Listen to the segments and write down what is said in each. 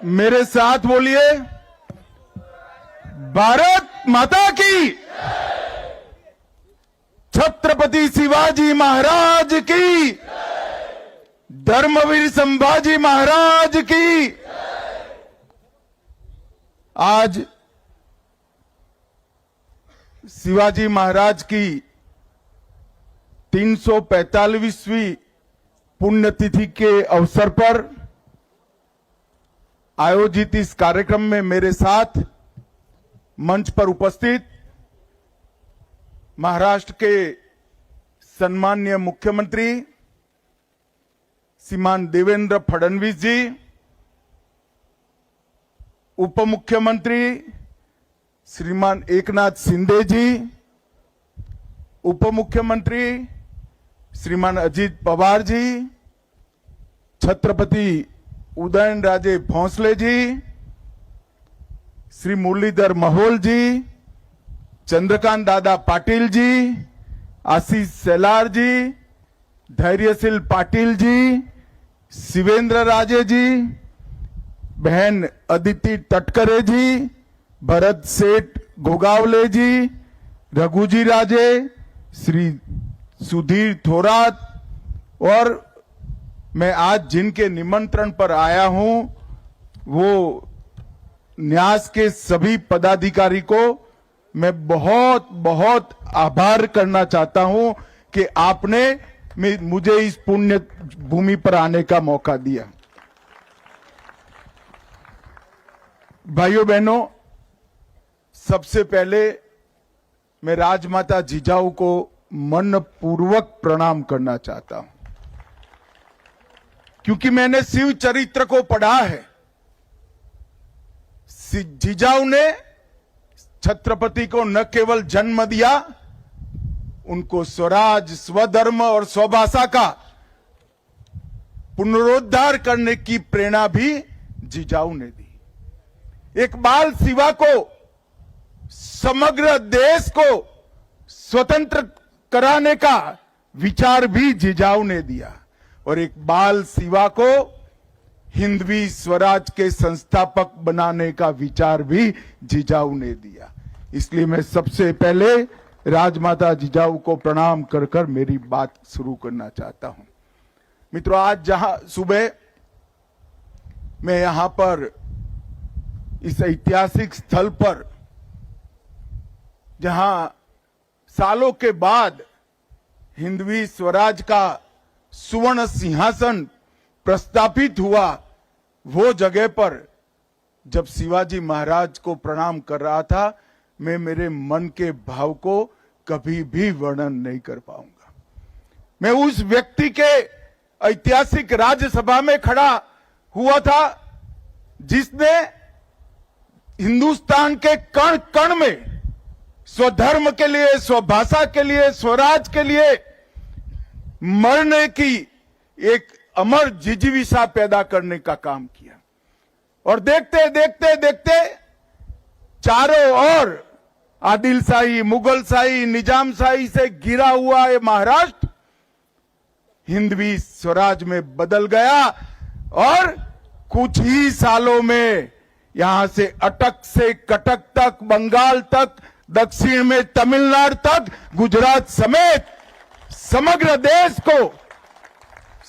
मेरे साथ बोलिए, भारत माता की, छत्रपति शिवाजी महाराज की, धर्मवीर संभाजी महाराज की। आज शिवाजी महाराज की 345वीं पुण्यतिथि के अवसर पर आयोजित इस कार्यक्रम में मेरे साथ मंच पर उपस्थित महाराष्ट्र के सम्माननीय मुख्यमंत्री श्रीमान देवेंद्र फडणवीस जी, उप मुख्यमंत्री श्रीमान एकनाथ शिंदे जी, उप मुख्यमंत्री श्रीमान अजित पवार जी, छत्रपति उदयनराजे भोंसले जी, श्री मुरलीधर महल जी, चंद्रकांत दादा पाटिल जी, आशीष सेलार जी, धैर्यशील पाटिल जी, शिवेंद्र राजे जी, बहन अदिति तटकरे जी, भरत सेठ गोगावले जी, रघुजी राजे, श्री सुधीर थोरात और मैं आज जिनके निमंत्रण पर आया हूं वो न्यास के सभी पदाधिकारी को मैं बहुत बहुत आभार करना चाहता हूं कि आपने मुझे इस पुण्य भूमि पर आने का मौका दिया। भाइयों बहनों, सबसे पहले मैं राजमाता जिजाऊ को मनपूर्वक प्रणाम करना चाहता हूं, क्योंकि मैंने शिव चरित्र को पढ़ा है। जिजाऊ ने छत्रपति को न केवल जन्म दिया, उनको स्वराज, स्वधर्म और स्वभाषा का पुनरुद्धार करने की प्रेरणा भी जिजाऊ ने दी। एक बाल शिवा को, समग्र देश को स्वतंत्र कराने का विचार भी जिजाऊ ने दिया और एक बाल शिवा को हिंदवी स्वराज के संस्थापक बनाने का विचार भी जिजाऊ ने दिया। इसलिए मैं सबसे पहले राजमाता जिजाऊ को प्रणाम कर कर मेरी बात शुरू करना चाहता हूं। मित्रों, आज जहां सुबह मैं यहां पर इस ऐतिहासिक स्थल पर, जहां सालों के बाद हिंदवी स्वराज का सुवर्ण सिंहासन प्रस्थापित हुआ, वो जगह पर जब शिवाजी महाराज को प्रणाम कर रहा था, मैं मेरे मन के भाव को कभी भी वर्णन नहीं कर पाऊंगा। मैं उस व्यक्ति के ऐतिहासिक राज्यसभा में खड़ा हुआ था जिसने हिंदुस्तान के कण कण में स्वधर्म के लिए, स्वभाषा के लिए, स्वराज के लिए मरने की एक अमर जिजीविषा पैदा करने का काम किया। और देखते देखते देखते चारों ओर आदिलशाही, मुगलशाही, निजामशाही से घिरा हुआ ये महाराष्ट्र हिंदवी स्वराज में बदल गया और कुछ ही सालों में यहां से अटक से कटक तक, बंगाल तक, दक्षिण में तमिलनाडु तक, गुजरात समेत समग्र देश को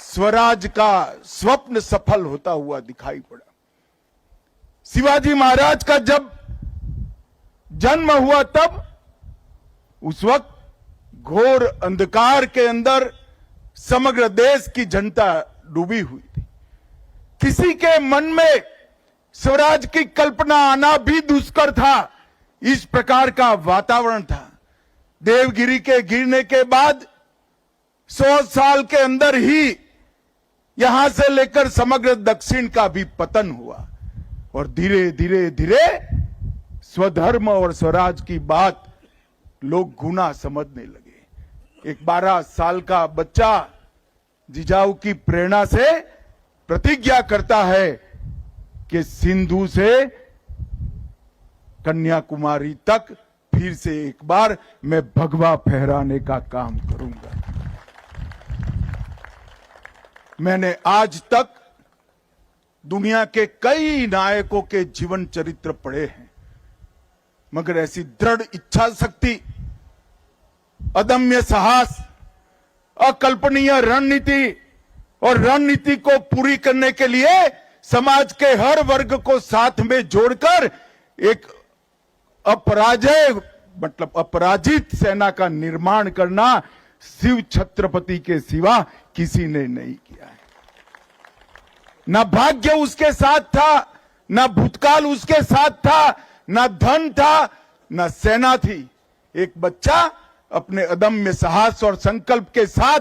स्वराज का स्वप्न सफल होता हुआ दिखाई पड़ा। शिवाजी महाराज का जब जन्म हुआ तब उस वक्त घोर अंधकार के अंदर समग्र देश की जनता डूबी हुई थी। किसी के मन में स्वराज की कल्पना आना भी दुष्कर था। इस प्रकार का वातावरण था। देवगिरी के गिरने के बाद 100 साल के अंदर ही यहां से लेकर समग्र दक्षिण का भी पतन हुआ और धीरे धीरे धीरे स्वधर्म और स्वराज की बात लोग गुना समझने लगे। एक 12 साल का बच्चा जिजाऊ की प्रेरणा से प्रतिज्ञा करता है कि सिंधु से कन्याकुमारी तक फिर से एक बार मैं भगवा फहराने का काम करूंगा। मैंने आज तक दुनिया के कई नायकों के जीवन चरित्र पढ़े हैं, मगर ऐसी दृढ़ इच्छा शक्ति, अदम्य साहस, अकल्पनीय रणनीति और रणनीति को पूरी करने के लिए समाज के हर वर्ग को साथ में जोड़कर एक अपराजित सेना का निर्माण करना शिव छत्रपति के सिवा किसी ने नहीं किया है। ना भाग्य उसके साथ था, ना भूतकाल उसके साथ था, ना धन था, ना सेना थी। एक बच्चा अपने अदम्य साहस और संकल्प के साथ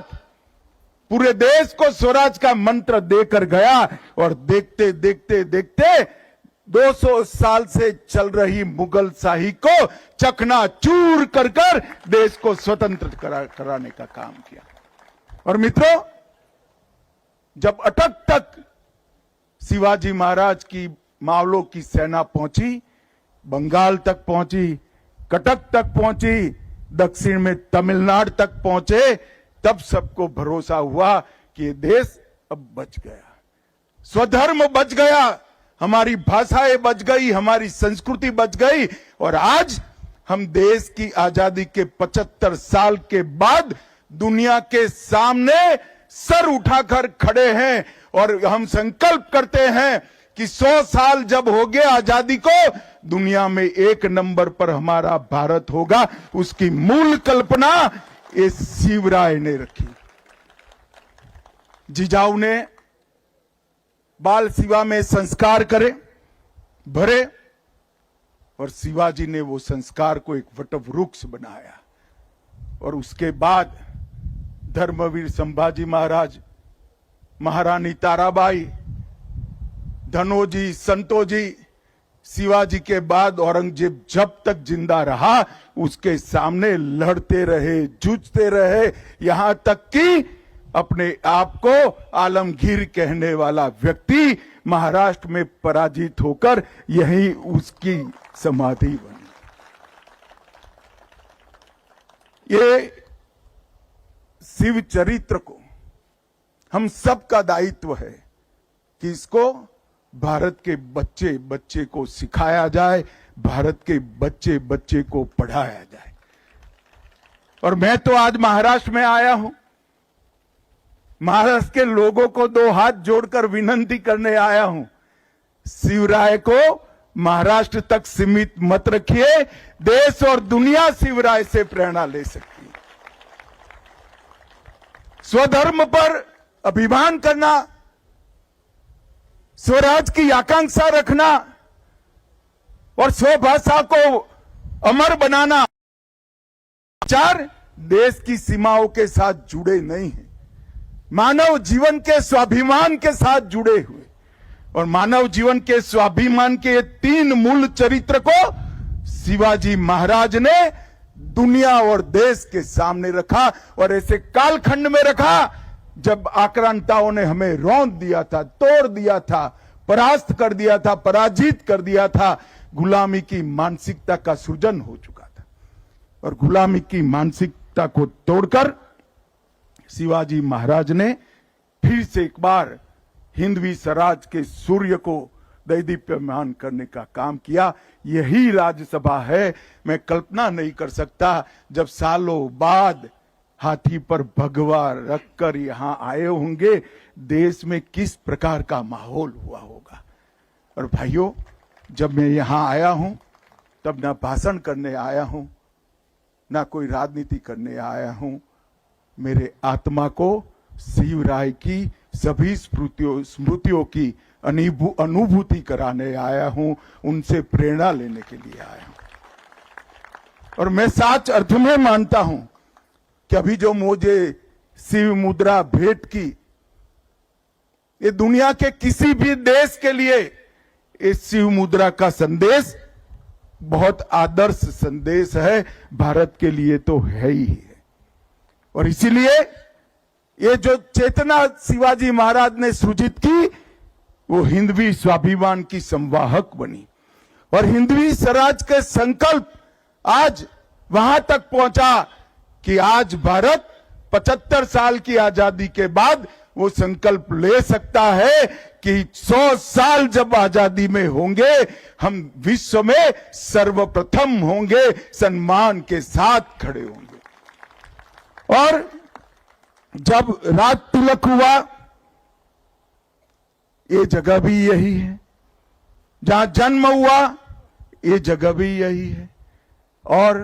पूरे देश को स्वराज का मंत्र देकर गया और देखते देखते देखते 200 साल से चल रही मुगल शाही को चकनाचूर कर कर देश को स्वतंत्र कराने का काम किया। और मित्रों, जब अटक तक शिवाजी महाराज की मावलों की सेना पहुंची, बंगाल तक पहुंची, कटक तक पहुंची, दक्षिण में तमिलनाडु तक पहुंचे, तब सबको भरोसा हुआ कि ये देश अब बच गया, स्वधर्म बच गया, हमारी भाषाएं बच गई, हमारी संस्कृति बच गई। और आज हम देश की आजादी के 75 साल के बाद दुनिया के सामने सर उठाकर खड़े हैं और हम संकल्प करते हैं कि 100 साल जब हो गए आजादी को, दुनिया में 1 नंबर पर हमारा भारत होगा। उसकी मूल कल्पना इस शिवराय ने रखी। जिजाऊ ने बाल शिवा में संस्कार भरे और शिवाजी ने वो संस्कार को एक वटवृक्ष बनाया। और उसके बाद धर्मवीर संभाजी महाराज, महारानी ताराबाई, धनोजी, संतोजी, शिवाजी के बाद औरंगजेब जब तक जिंदा रहा उसके सामने लड़ते रहे, जूझते रहे, यहां तक कि अपने आप को आलमगीर कहने वाला व्यक्ति महाराष्ट्र में पराजित होकर यही उसकी समाधि बनी। ये शिव चरित्र को हम सबका दायित्व है कि इसको भारत के बच्चे बच्चे को सिखाया जाए, भारत के बच्चे बच्चे को पढ़ाया जाए। और मैं तो आज महाराष्ट्र में आया हूं, महाराष्ट्र के लोगों को 2 हाथ जोड़कर विनती करने आया हूं, शिवराय को महाराष्ट्र तक सीमित मत रखिए, देश और दुनिया शिवराय से प्रेरणा ले सकती है। स्वधर्म पर अभिमान करना, स्वराज की आकांक्षा रखना और स्वभाषा को अमर बनाना, विचार देश की सीमाओं के साथ जुड़े नहीं हैं, मानव जीवन के स्वाभिमान के साथ जुड़े हुए। और मानव जीवन के स्वाभिमान के 3 मूल चरित्र को शिवाजी महाराज ने दुनिया और देश के सामने रखा और ऐसे कालखंड में रखा जब आक्रांताओं ने हमें रौंद दिया था, तोड़ दिया था, परास्त कर दिया था, पराजित कर दिया था। गुलामी की मानसिकता का सृजन हो चुका था और गुलामी की मानसिकता को तोड़कर शिवाजी महाराज ने फिर से एक बार हिंदवी स्वराज के सूर्य को दैदीप्यमान करने का काम किया। यही राज्यसभा है। मैं कल्पना नहीं कर सकता जब सालों बाद हाथी पर भगवा रखकर यहां आए होंगे, देश में किस प्रकार का माहौल हुआ होगा। और भाइयों, जब मैं यहां आया हूं तब ना भाषण करने आया हूं, ना कोई राजनीति करने आया हूं, मेरे आत्मा को शिवराय की सभी स्मृतियों की अनुभूति कराने आया हूं, उनसे प्रेरणा लेने के लिए आया हूं। और मैं सच अर्थ में मानता हूं कि अभी जो मुझे शिव मुद्रा भेंट की, ये दुनिया के किसी भी देश के लिए इस शिव मुद्रा का संदेश बहुत आदर्श संदेश है, भारत के लिए तो है ही है। और इसीलिए ये जो चेतना शिवाजी महाराज ने सृजित की, वो हिंदवी स्वाभिमान की संवाहक बनी और हिंदवी स्वराज के संकल्प आज वहां तक पहुंचा कि आज भारत 75 साल की आजादी के बाद वो संकल्प ले सकता है कि 100 साल जब आजादी में होंगे, हम विश्व में सर्वप्रथम होंगे, सम्मान के साथ खड़े होंगे। और जब राज तिलक हुआ, ये जगह भी यही है, जहां जन्म हुआ ये जगह भी यही है, और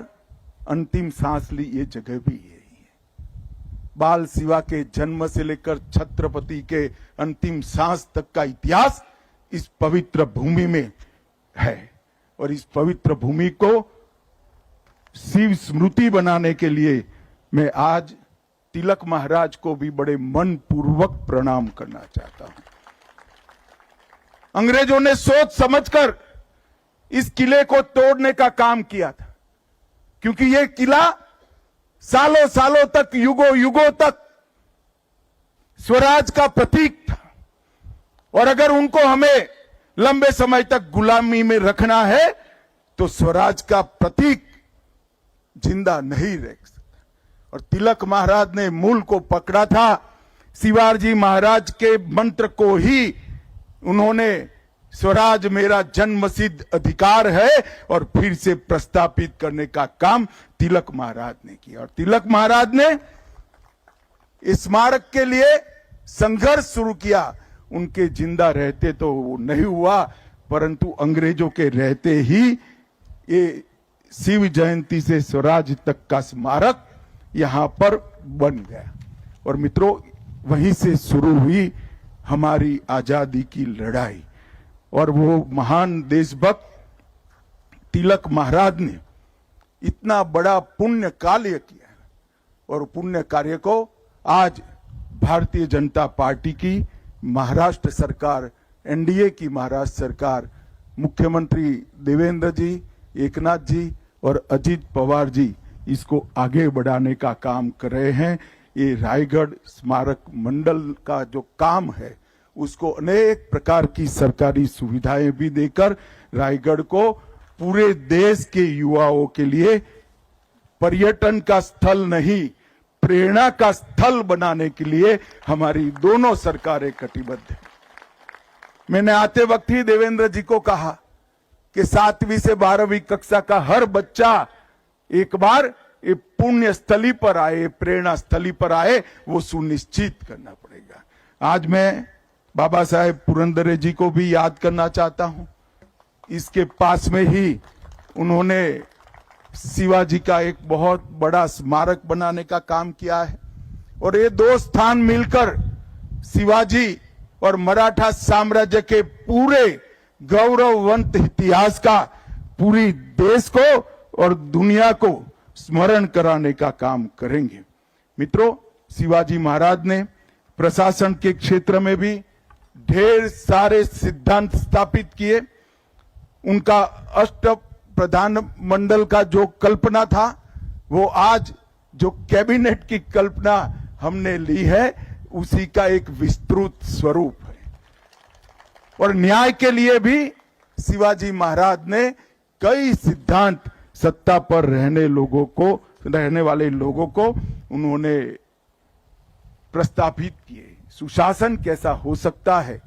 अंतिम सांस ली ये जगह भी यही है। बाल शिवा के जन्म से लेकर छत्रपति के अंतिम सांस तक का इतिहास इस पवित्र भूमि में है, और इस पवित्र भूमि को शिव स्मृति बनाने के लिए मैं आज तिलक महाराज को भी बड़े मन पूर्वक प्रणाम करना चाहता हूं। अंग्रेजों ने सोच समझकर इस किले को तोड़ने का काम किया था, क्योंकि यह किला सालों सालों तक, युगों युगों तक स्वराज का प्रतीक था, और अगर उनको हमें लंबे समय तक गुलामी में रखना है तो स्वराज का प्रतीक जिंदा नहीं रह सकता। और तिलक महाराज ने मूल को पकड़ा था, शिवाजी महाराज के मंत्र को ही उन्होंने स्वराज मेरा जन्मसिद्ध अधिकार है और फिर से प्रस्तापित करने का काम तिलक महाराज ने किया। और तिलक महाराज ने इस स्मारक के लिए संघर्ष शुरू किया। उनके जिंदा रहते तो वो नहीं हुआ, परंतु अंग्रेजों के रहते ही ये शिव जयंती से स्वराज तक का स्मारक यहां पर बन गया। और मित्रों, वहीं से शुरू हुई हमारी आजादी की लड़ाई, और वो महान देशभक्त तिलक महाराज ने इतना बड़ा पुण्य कार्य किया, और पुण्य कार्य को आज भारतीय जनता पार्टी की महाराष्ट्र सरकार, एनडीए की महाराष्ट्र सरकार, मुख्यमंत्री देवेंद्र जी, एकनाथ जी और अजित पवार जी इसको आगे बढ़ाने का काम कर रहे हैं। ये रायगढ़ स्मारक मंडल का जो काम है, उसको अनेक प्रकार की सरकारी सुविधाएं भी देकर रायगढ़ को पूरे देश के युवाओं के लिए पर्यटन का स्थल नहीं, प्रेरणा का स्थल बनाने के लिए हमारी दोनों सरकारें कटिबद्ध हैं। मैंने आते वक्त ही देवेंद्र जी को कहा कि 7वीं से 12वीं कक्षा का हर बच्चा एक बार ये पुण्य स्थली पर आए, प्रेरणा स्थली पर आए, वो सुनिश्चित करना पड़ेगा। आज मैं बाबा साहेब पुरंदरे जी को भी याद करना चाहता हूं। इसके पास में ही उन्होंने शिवाजी का एक बहुत बड़ा स्मारक बनाने का काम किया है, और ये दो स्थान मिलकर शिवाजी और मराठा साम्राज्य के पूरे गौरववंत इतिहास का पूरी देश को और दुनिया को स्मरण कराने का काम करेंगे। मित्रों, शिवाजी महाराज ने प्रशासन के क्षेत्र में भी ढेर सारे सिद्धांत स्थापित किए। उनका अष्ट प्रधान मंडल का जो कल्पना था, वो आज जो कैबिनेट की कल्पना हमने ली है, उसी का एक विस्तृत स्वरूप है। और न्याय के लिए भी शिवाजी महाराज ने कई सिद्धांत सत्ता पर रहने वाले लोगों को उन्होंने प्रस्तापित किए। सुशासन कैसा हो सकता है,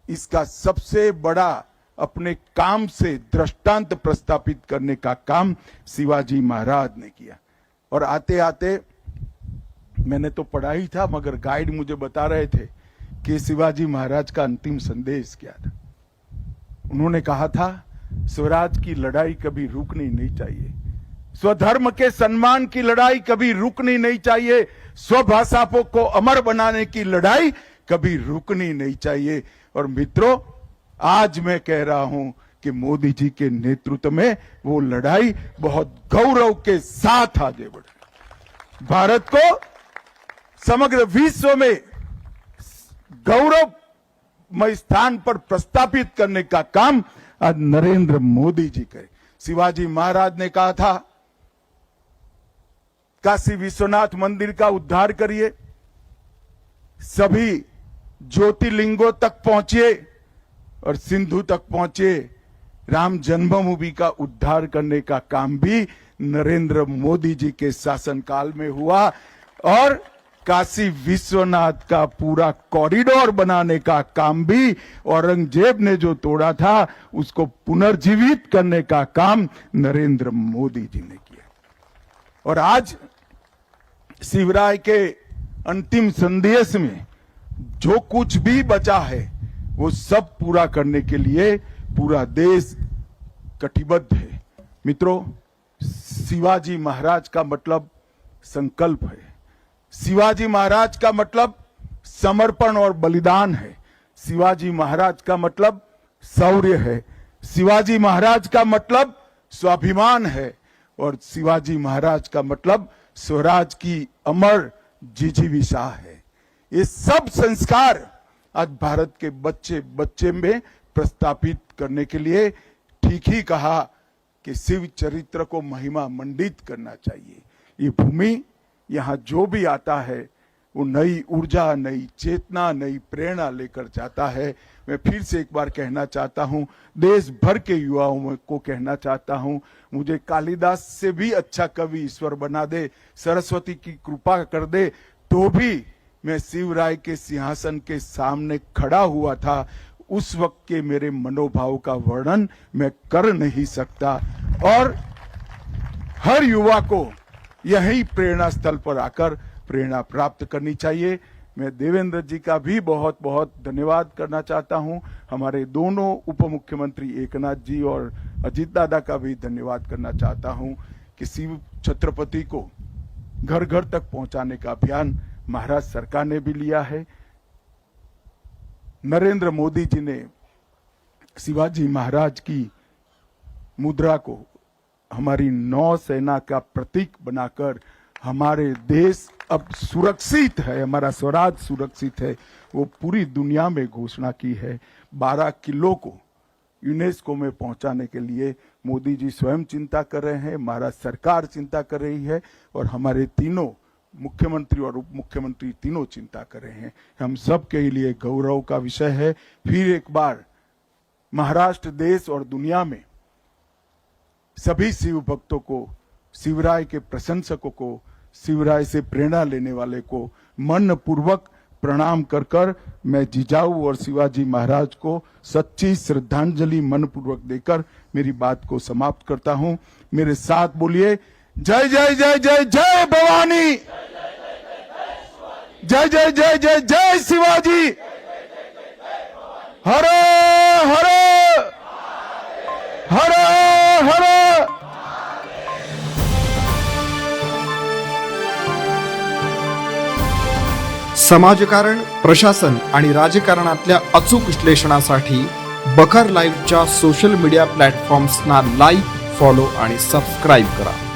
इसका सबसे बड़ा अपने काम से दृष्टांत प्रस्तापित करने का काम शिवाजी महाराज ने किया। और आते आते मैंने तो पढ़ा ही था, मगर गाइड मुझे बता रहे थे कि शिवाजी महाराज का अंतिम संदेश क्या था। उन्होंने कहा था, स्वराज की लड़ाई कभी रुकनी नहीं चाहिए, स्वधर्म के सम्मान की लड़ाई कभी रुकनी नहीं चाहिए, स्वभाषा को अमर बनाने की लड़ाई कभी रुकनी नहीं चाहिए। और मित्रों, आज मैं कह रहा हूं कि मोदी जी के नेतृत्व में वो लड़ाई बहुत गौरव के साथ आगे बढ़ रही। भारत को समग्र विश्व में गौरवमय स्थान पर प्रस्तापित करने का काम आज नरेंद्र मोदी जी करे। शिवाजी महाराज ने कहा था, काशी विश्वनाथ मंदिर का उद्धार करिए, सभी ज्योतिर्लिंगों तक पहुंचिए और सिंधु तक पहुंचे। राम जन्मभूमि का उद्धार करने का काम भी नरेंद्र मोदी जी के शासनकाल में हुआ। और काशी विश्वनाथ का पूरा कॉरिडोर बनाने का काम भी औरंगजेब ने जो तोड़ा था उसको पुनर्जीवित करने का काम नरेंद्र मोदी जी ने किया। और आज शिवराय के अंतिम संदेश में जो कुछ भी बचा है वो सब पूरा करने के लिए पूरा देश कटिबद्ध है। मित्रों, शिवाजी महाराज का मतलब संकल्प है। शिवाजी महाराज का मतलब समर्पण और बलिदान है। शिवाजी महाराज का मतलब शौर्य है। शिवाजी महाराज का मतलब स्वाभिमान है। और शिवाजी महाराज का मतलब स्वराज की अमर जिजीविषा है। ये सब संस्कार आज भारत के बच्चे बच्चे में प्रस्थापित करने के लिए ठीक ही कहा कि शिव चरित्र को महिमा मंडित करना चाहिए। ये भूमि, यहाँ जो भी आता है वो नई ऊर्जा, नई चेतना, नई प्रेरणा लेकर जाता है। मैं फिर से एक बार कहना चाहता हूँ, देश भर के युवाओं को कहना चाहता हूँ, मुझे कालिदास से भी अच्छा कवि ईश्वर बना दे, सरस्वती की कृपा कर दे, तो भी मैं शिवराय के सिंहासन के सामने खड़ा हुआ था। उस वक्त के मेरे मनोभाव का वर्णन मैं कर नहीं सकता। और हर युवा को यही प्रेरणा स्थल पर आकर प्रेरणा प्राप्त करनी चाहिए। मैं देवेंद्र जी का भी बहुत बहुत धन्यवाद करना चाहता हूं। हमारे दोनों उप मुख्यमंत्री एकनाथ जी और अजीत दादा का भी धन्यवाद करना चाहता हूं कि शिव छत्रपति को घर घर तक पहुंचाने का अभियान महाराष्ट्र सरकार ने भी लिया है। नरेंद्र मोदी जी ने शिवाजी महाराज की मुद्रा को हमारी नौसेना का प्रतीक बनाकर हमारे देश अब सुरक्षित है, हमारा स्वराज सुरक्षित है, वो पूरी दुनिया में घोषणा की है। 12 किलो को यूनेस्को में पहुंचाने के लिए मोदी जी स्वयं चिंता कर रहे हैं, महाराष्ट्र सरकार चिंता कर रही है और हमारे तीनों मुख्यमंत्री और उप मुख्यमंत्री तीनों चिंता कर रहे हैं। हम सब के लिए गौरव का विषय है। फिर एक बार महाराष्ट्र देश और दुनिया में सभी शिव भक्तों को, शिवराय के प्रशंसकों को, शिवराय से प्रेरणा लेने वाले को मन पूर्वक प्रणाम कर कर मैं जिजाऊ और शिवाजी महाराज को सच्ची श्रद्धांजलि मन पूर्वक देकर मेरी बात को समाप्त करता हूं। मेरे साथ बोलिए, जय जय जय जय जय भवानी, जय जय जय जय जय शिवाजी, हर हर हर हर। समाजकारण, प्रशासन आणि राजकारणातल्या अचूक विश्लेषणासाठी बखर लाईव्हच्या सोशल मीडिया प्लॅटफॉर्म्सना लाईक, फॉलो आणि सबस्क्राईब करा।